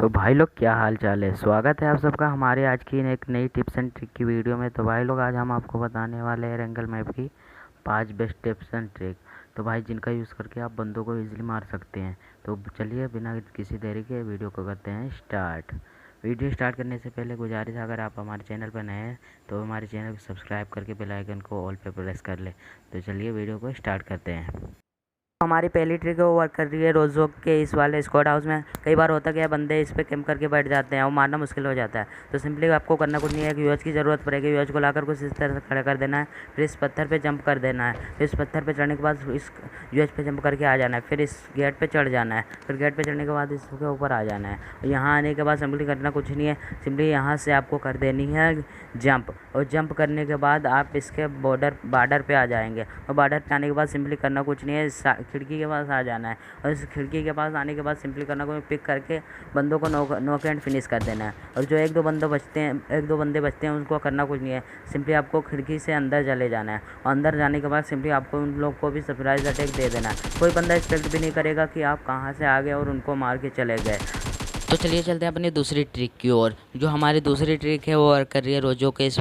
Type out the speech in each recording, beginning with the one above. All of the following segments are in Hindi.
तो भाई लोग क्या हाल चाल है। स्वागत है आप सबका हमारे आज की एक नई टिप्स एंड ट्रिक की वीडियो में। तो भाई लोग आज हम आपको बताने वाले हैं एंगल मैप की 5 बेस्ट टिप्स एंड ट्रिक। तो भाई जिनका यूज़ करके आप बंदों को इजीली मार सकते हैं। तो चलिए बिना किसी देरी के वीडियो को करते हैं स्टार्ट। वीडियो स्टार्ट करने से पहले गुजारिश है, अगर आप हमारे चैनल पर नए हैं तो हमारे चैनल को सब्सक्राइब करके बेल आइकन को ऑल पे प्रेस कर ले। तो चलिए वीडियो को स्टार्ट करते हैं। हमारी पहली ट्रिक वो वर्क कर रही है रोजो के इस वाले स्क्वाड हाउस में। कई बार होता क्या है, बंदे इस पे कैंप करके बैठ जाते हैं और मारना मुश्किल हो जाता है। तो सिंपली आपको करना कुछ नहीं है, एक यूएच की ज़रूरत पड़ेगी। यूएच को लाकर कुछ इस तरह से खड़ा कर देना है, फिर इस पत्थर पे जंप कर देना है। फिर इस पत्थर पे चढ़ने के बाद इस यूएच पे जंप करके आ जाना है, फिर इस गेट पे चढ़ जाना है। फिर गेट पे चढ़ने के बाद इसके ऊपर आ जाना है। यहाँ आने के बाद सिंपली करना कुछ नहीं है, सिंपली यहाँ से आपको कर देनी है जंप। और जंप करने के बाद आप इसके बॉर्डर पे आ जाएंगे। और बॉर्डर पे आने के बाद सिंपली करना कुछ नहीं है, खिड़की के पास आ जाना है। और इस खिड़की के पास आने के बाद सिंपली करना कोई पिक करके बंदों को नॉक एंड फिनिश कर देना है। और जो एक दो बंदे बचते हैं उनको करना कुछ नहीं है, सिंपली आपको खिड़की से अंदर चले जाना है। और अंदर जाने के बाद सिंपली आपको उन लोग को भी सरप्राइज अटैक दे देना है। कोई बंदा एक्सपेक्ट भी नहीं करेगा कि आप कहाँ से आ गए और उनको मार के चले गए। तो चलिए चलते हैं अपनी दूसरी ट्रिक की ओर। जो हमारी दूसरी ट्रिक है वो वर्क कर रही है रोजो के इस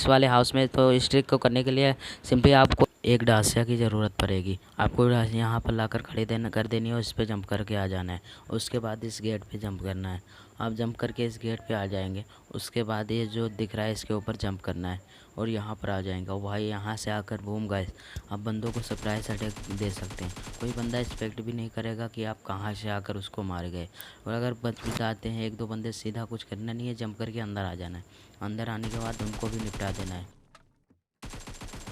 वाले हाउस में। तो इस ट्रिक को करने के लिए सिंपली आपको एक डासिया की ज़रूरत पड़ेगी। आपको यहाँ पर लाकर खड़े कर देनी है और इस पर जंप करके आ जाना है। उसके बाद इस गेट पे जंप करना है। आप जंप करके इस गेट पे आ जाएंगे। उसके बाद ये जो दिख रहा है इसके ऊपर जंप करना है और यहाँ पर आ जाएंगे। और भाई यहाँ से आकर बूम गाइस, आप बंदों को सरप्राइज अटैक दे सकते हैं। कोई बंदा एक्सपेक्ट भी नहीं करेगा कि आप कहाँ से आकर उसको मार गए। और अगर बच भी जाते हैं एक दो बंदे, सीधा कुछ करना नहीं है, जंप करके अंदर आ जाना है। अंदर आने के बाद उनको भी निपटा देना है।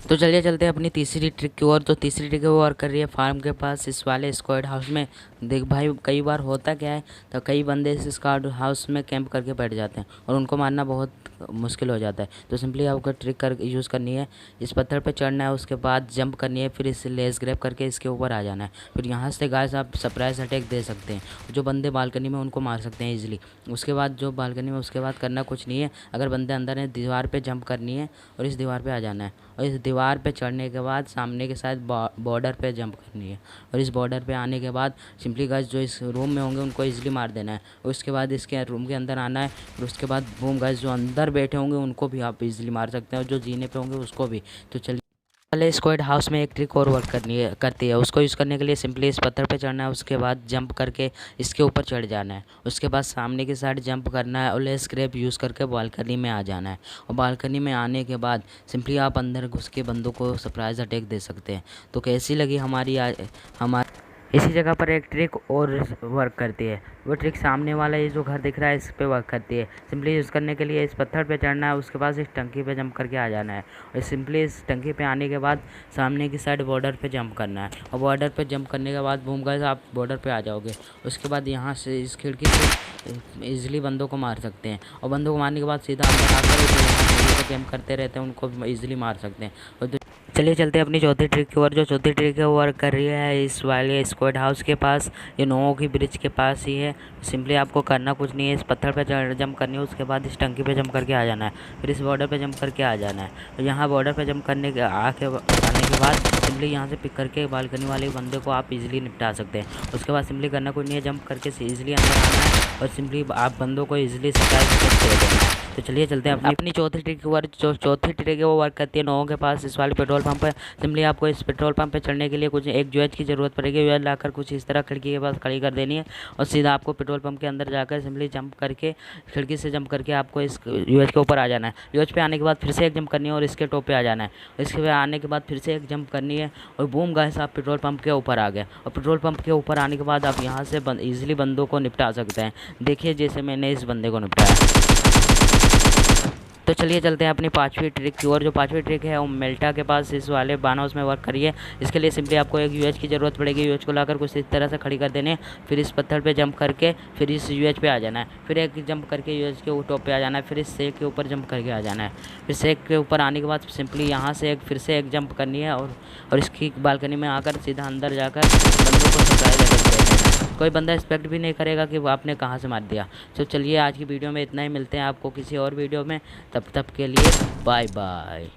तो चलिए चलते हैं अपनी तीसरी ट्रिक की ओर। तो तीसरी ट्रिक वो वर्क कर रही है फार्म के पास इस वाले स्क्वाड हाउस में। देख भाई, कई बार होता क्या है, तो कई बंदे इस स्क्वाड हाउस में कैंप करके बैठ जाते हैं और उनको मारना बहुत मुश्किल हो जाता है। तो सिंपली आपको ट्रिक यूज़ करनी है, इस पत्थर पे चढ़ना है, उसके बाद जंप करनी है, फिर इस लेस ग्रैब करके इसके ऊपर आ जाना है। फिर यहाँ से गाइस आप सरप्राइज अटैक दे सकते हैं। जो बंदे बालकनी में उनको मार सकते हैं ईजिली। उसके बाद जो बालकनी में, उसके बाद करना कुछ नहीं है, अगर बंदे अंदर हैं दीवार पर जंप करनी है और इस दीवार पर आ जाना है। और इस दीवार पे चढ़ने के बाद सामने के साथ बॉर्डर पे जंप करनी है। और इस बॉर्डर पे आने के बाद सिंपली गाइस जो इस रूम में होंगे उनको इजीली मार देना है। उसके बाद इसके रूम के अंदर आना है। और उसके बाद बूम गाइस, जो अंदर बैठे होंगे उनको भी आप इजीली मार सकते हैं और जो जीने पे होंगे उसको भी। तो चलिए पहले स्क्वाड हाउस में एक ट्रिक और वर्क करती है। उसको यूज़ करने के लिए सिंपली इस पत्थर पे चढ़ना है, उसके बाद जंप करके इसके ऊपर चढ़ जाना है। उसके बाद सामने की साइड जंप करना है और लेस ग्रैब यूज़ करके बालकनी में आ जाना है। और बालकनी में आने के बाद सिंपली आप अंदर घुस के बंदों को सरप्राइज अटैक दे सकते हैं। तो कैसी लगी हमारी इसी जगह पर एक ट्रिक और वर्क करती है। वो ट्रिक सामने वाला ये जो घर दिख रहा है इस पे वर्क करती है। सिंपली यूज़ करने के लिए इस पत्थर पे चढ़ना है, उसके बाद इस टंकी पे जंप करके आ जाना है। और सिंपली इस टंकी पे आने के बाद सामने की साइड बॉर्डर पे जंप करना है। और बॉर्डर पे जंप करने के बाद बूम गाइस आप बॉर्डर पे आ जाओगे। उसके बाद यहाँ से इस खिड़की से ईजिली बंदों को मार सकते हैं। और बंदों को मारने के बाद सीधा अंदर आकर कैंप करते रहते हैं उनको ईजिली मार सकते हैं। और चलिए चलते हैं अपनी चौथी ट्रिक की ओर। जो चौथी ट्रिक है वो वर्क कर रही है इस वाले स्क्वाड हाउस के पास, ये नोओ की ब्रिज के पास ही है। सिंपली आपको करना कुछ नहीं है, इस पत्थर पे जंप करनी है, उसके बाद इस टंकी पे जंप करके आ जाना है, फिर इस बॉर्डर पे जंप करके आ जाना है। तो यहाँ बॉर्डर पे जंप आने के बाद सिंपली यहाँ से पिक करके बालकनी वाले बंदे को आप इजीली निपटा सकते हैं। उसके बाद सिंपली करना कुछ नहीं है, जंप करके ईजिली अंदर आना है और सिंपली आप बंदों को ईजिली सरप्राइज दे देना है। तो चलिए चलते हैं अपनी चौथी ट्रिक की ओर। जो चौथी ट्रिक है वो वर्क करती है नोओ के पास इस वाले पेट्रोल पंप पर। सिंपली आपको इस पेट्रोल पंप पे चढ़ने के लिए कुछ एक यूएच की ज़रूरत पड़ेगी। यूएच लाकर कुछ इस तरह खिड़की के पास खड़ी कर देनी है और सीधा आपको पेट्रोल पंप के अंदर जाकर सिंपली जंप करके खिड़की से जंप करके आपको इस यूएच के ऊपर आ जाना है। यूएच पे आने के बाद फिर से एक जंप करनी है और इसके टॉप पे आ जाना है। इसके बाद आने के बाद फिर से एक जंप करनी है और बूम गाइस आप पेट्रोल पंप के ऊपर आ गए। और पेट्रोल पंप के ऊपर आने के बाद आप यहाँ से ईजिली बंदों को निपटा सकते हैं। देखिए जैसे मैंने इस बंदे को निपटाया। तो चलिए चलते हैं अपनी पांचवी ट्रिक की ओर। जो पांचवी ट्रिक है वो मेल्टा के पास इस वाले बान हाउस में वर्क करिए। इसके लिए सिंपली आपको एक यूएच की ज़रूरत पड़ेगी। यूएच को लाकर कुछ इस तरह से खड़ी कर देने, फिर इस पत्थर पे जंप करके फिर इस यूएच पे आ जाना है, फिर एक जंप करके यूएच के टॉप पे आ जाना है, फिर इस सेक के ऊपर जंप करके आ जाना है। फिर सेक के ऊपर आने के बाद सिंपली यहाँ से फिर से एक जंप करनी है और इसकी बालकनी में आकर सीधा अंदर जाकर बंदों को सरप्राइज अटैक दे देना है। कोई बंदा एक्सपेक्ट भी नहीं करेगा कि वो आपने कहाँ से मार दिया। तो चलिए आज की वीडियो में इतना ही, मिलते हैं आपको किसी और वीडियो में, तब तक के लिए बाय बाय।